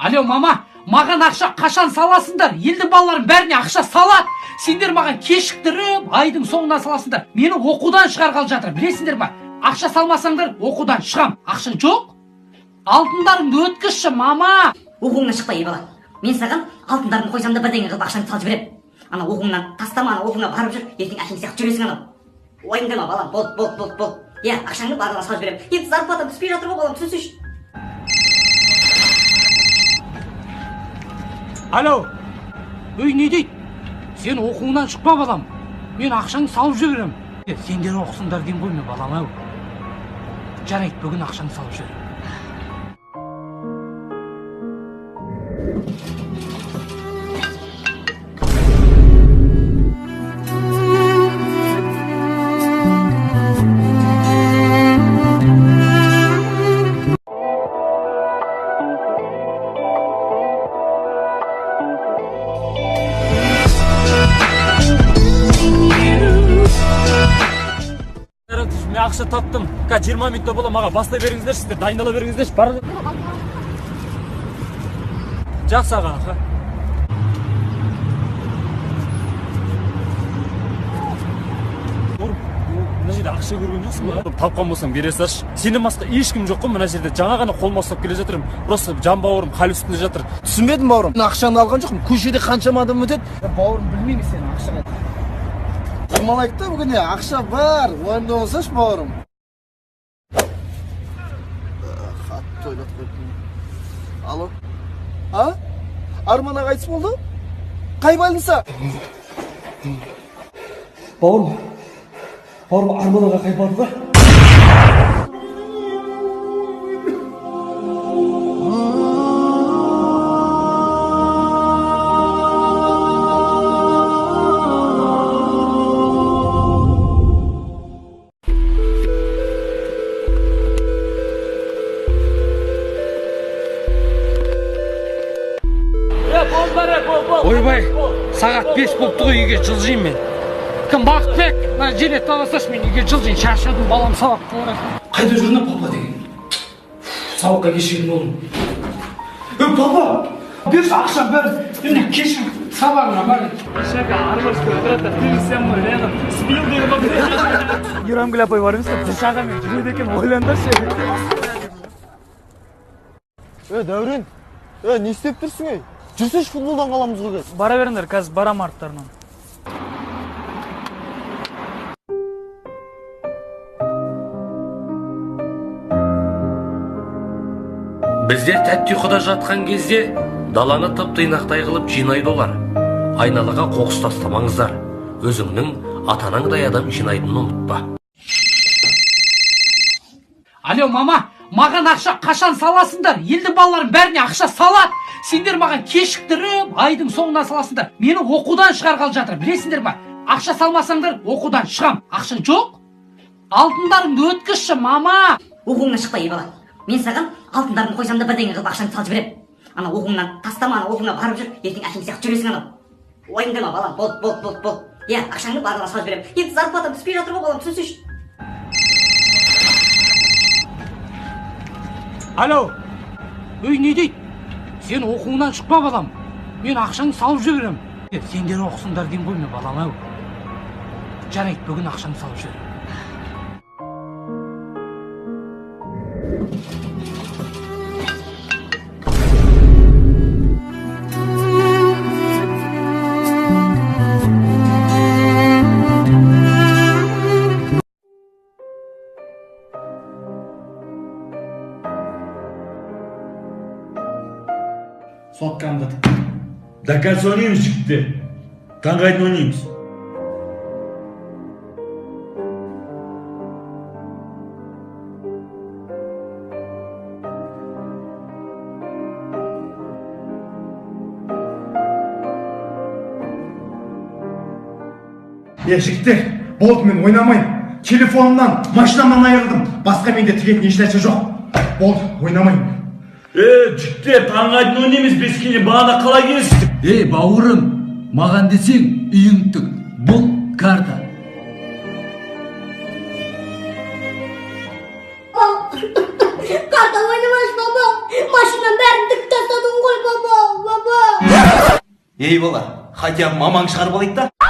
Алло, мама, маған ақша қашан саласыңдар? Елдің балаларын бәріне ақша салат. Сендер маған кешіктіріп, айдың соңына саласыңдар. Мені оқудан шығарғалы жатыр, білесіңдер ма? Ақша салмасаңдар, оқудан шығам. Ақша жоқ? Алтындарыңды өткізші, мама. Оқуыңнан шықпа, ей бала. Мен саған алтындарыңды қойсам да бірдеңе қылып ақшаңды салып жіберем. Ана оқуыңнан тастама, ана оқуыңа барып жүр, ертең әкең сияқты жүресің анау. Уайымдама, балам, бол. Иә, ақшаңды барлығына салып жіберем. Енді зарплата түспей жатыр ғой, балам, түсінсейші. Алло, өй, не дейді? Сен оқуыңнан шықпа, балам. Мен ақшаңды салып жіберем. Сендер оқысыңдар деймін ғой мен, балам, ау. Жарайды, бүгін ақшаңды салып жіберем. Мен ақша таптым. 20 минутта бола, маға бастай беріңіздер, сіздер дайындала беріңіздер. Бара. Жақсы аға. Мына жерде ақша көрген жоқсың ба? Тапқан болсаң бере салшы. Сенен басқа ешкім жоқ қой мына жерде. Жаңа ғана қолыма ұстап келе жатырмын. Просто жан бауырым хал үстінде жатыр. Түсінбедім бауырым. Мен ақшаны алған жоқпын. Көшеде қаншама адам өтеді. Бауырым білмеймін сені ақшаға. Демалайық та бүгін ақша бар. Уайымдамасаңшы бауырым. Қатты ойлап қойдым. Алло. А? Арман аға қайтыс болды? Қай больница? Бауырым, Арман аға қай барды ба? Ойбай, сағат 5 болыпты ғой, үйге жылжиын мен. Кім Бақытбек, мына жерет таласашы, мен үйге жылжиын, шаршадым, балам сабаққа барады. Қайда жүрдің папа деген? Сабаққа кешігдің оğlum. Папа, берші ақша бәрін. Енді кешігіп сабағына бар. Шака, армашка, брата, ты сам мой рядом. Спил деген. Юрамгүл апай бар емес пе? Біз шағамен жүреді екен, ойландаршы. Дәурен, не істеп тұрсың ей? Жүрсеш футболдан қаламыз ғой. Бара беріңдер, қазір барам арттарынан. Біздер тәтті ұйқыда жатқан кезде даланы тып-тыйнақтай қылып жинайды олар. Айналаға қоқыс тастамаңыздар. Өзіңнің атанаңдай адам жинайтынын ұмытпа. Алло, мама, маған ақша қашан саласыңдар? Елдің балаларын бәріне ақша салат. Сендер маған кешіктіріп, айдың соңына саласыңдар. Мені оқудан шығарғалы жатыр, білесіңдер ма? Ақша салмасаңдар, оқудан шығам. Ақша жоқ? Алтындарыңды өткізші, мама. Оқуыңнан шықпа, ей бала. Мен саған алтындарыңды қойсам да бірдеңе қылып ақшаңды салып жіберем. Ана оқуыңнан тастама, ана оқуыңа барып жүр, ертең әкең сияқты жүресің анау. Уайымдама, балам, бол. Иә, ақшаңды барлығына салып жіберем. Енді зарплата түспей жатыр ғой, балам, түсінсейші. Алло, өй, не дейді? Сен оқуыңнан шықпа, балам. Мен ақшаңды салып жіберем. Сендер оқысыңдар деймін ғой мен, балам, ау. Жарайды, бүгін ақшаңды салып жіберем. Соткамды. До конца ойнаймыз жігіттер. Таңғайдың ойнаймыз. Жігіттер, болды, мен ойнамайын. Телефонымнан, машинамнан айырылдым. Басқа менде тігетін ешнәрсе жоқ. Болды, ойнамайын. Жігіттер, таңғайдың ойнаймыз, бескене бағана қалай келістік? Бауырым, маған десең үйің түк. Бұл карта. Karta oynamaz baba. Maşından bәрін тік тастадың ғой. ей бала, хотя мамаң шығарып алайық та.